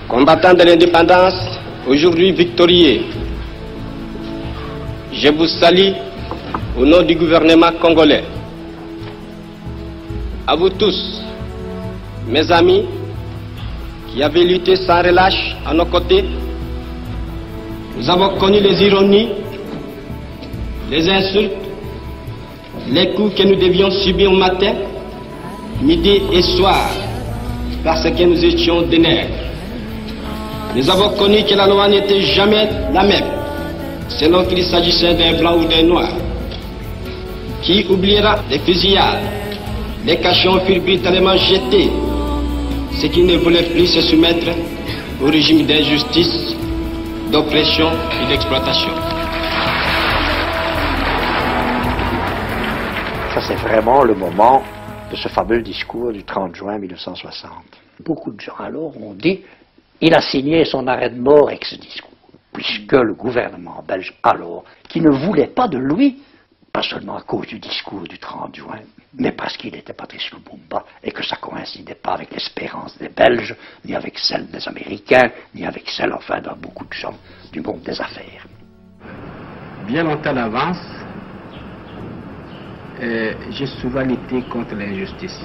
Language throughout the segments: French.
Combattants de l'indépendance, aujourd'hui victorieux, je vous salue au nom du gouvernement congolais. À vous tous, mes amis, qui avez lutté sans relâche à nos côtés, nous avons connu les ironies, les insultes, les coups que nous devions subir au matin, midi et soir, parce que nous étions des nègres. Nous avons connu que la loi n'était jamais la même, selon qu'il s'agissait d'un blanc ou d'un noir. Qui oubliera les fusillades, les cachons furent brutalement jetés, ceux qui ne voulaient plus se soumettre au régime d'injustice, d'oppression et d'exploitation. Ça, c'est vraiment le moment de ce fameux discours du 30 juin 1960. Beaucoup de gens alors ont dit il a signé son arrêt de mort avec ce discours, puisque le gouvernement belge alors, qui ne voulait pas de lui, pas seulement à cause du discours du 30 juin, mais parce qu'il était Patrice Lumumba et que ça ne coïncidait pas avec l'espérance des Belges, ni avec celle des Américains, ni avec celle, enfin, de beaucoup de gens du monde des affaires. Bien longtemps d'avance, j'ai souvent lutté contre l'injustice.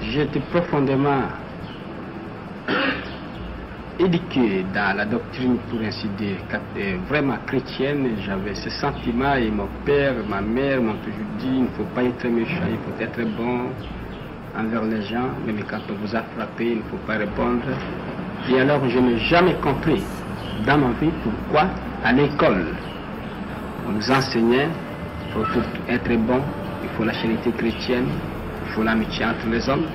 J'étais profondément éduqué dans la doctrine, pour ainsi dire, vraiment chrétienne. J'avais ce sentiment et mon père, ma mère m'ont toujours dit il ne faut pas être méchant, il faut être bon envers les gens, même quand on vous a frappé, il ne faut pas répondre. Et alors je n'ai jamais compris dans ma vie pourquoi à l'école on nous enseignait pour être bon, il faut la charité chrétienne, il faut l'amitié entre les hommes.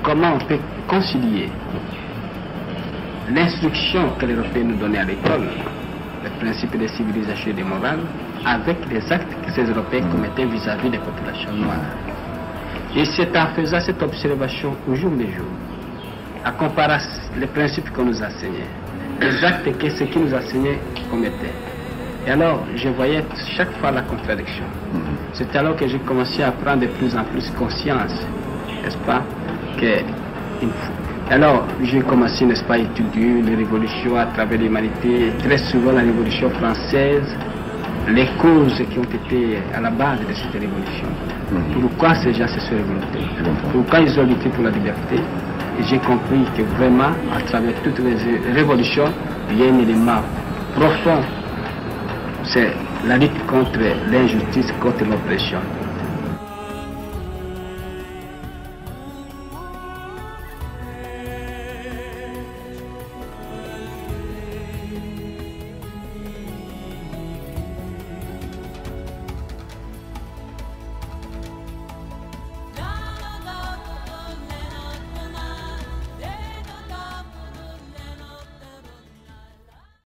Comment on peut concilier l'instruction que les Européens nous donnaient à l'école, les principes de civilisation et de morale, avec les actes que ces Européens commettaient vis-à-vis des populations noires. Et c'est en faisant cette observation au jour le jour, à comparer les principes qu'on nous enseignait, les actes que ceux qui nous enseignaient commettaient. Et alors, je voyais chaque fois la contradiction. C'est alors que j'ai commencé à prendre de plus en plus conscience, n'est-ce pas, que alors j'ai commencé, n'est-ce pas, à étudier les révolutions à travers l'humanité, très souvent la révolution française, les causes qui ont été à la base de cette révolution. Pourquoi ces gens se sont révoltés, pourquoi ils ont lutté pour la liberté. Et j'ai compris que vraiment, à travers toutes les révolutions, il y a un élément profond, c'est la lutte contre l'injustice, contre l'oppression.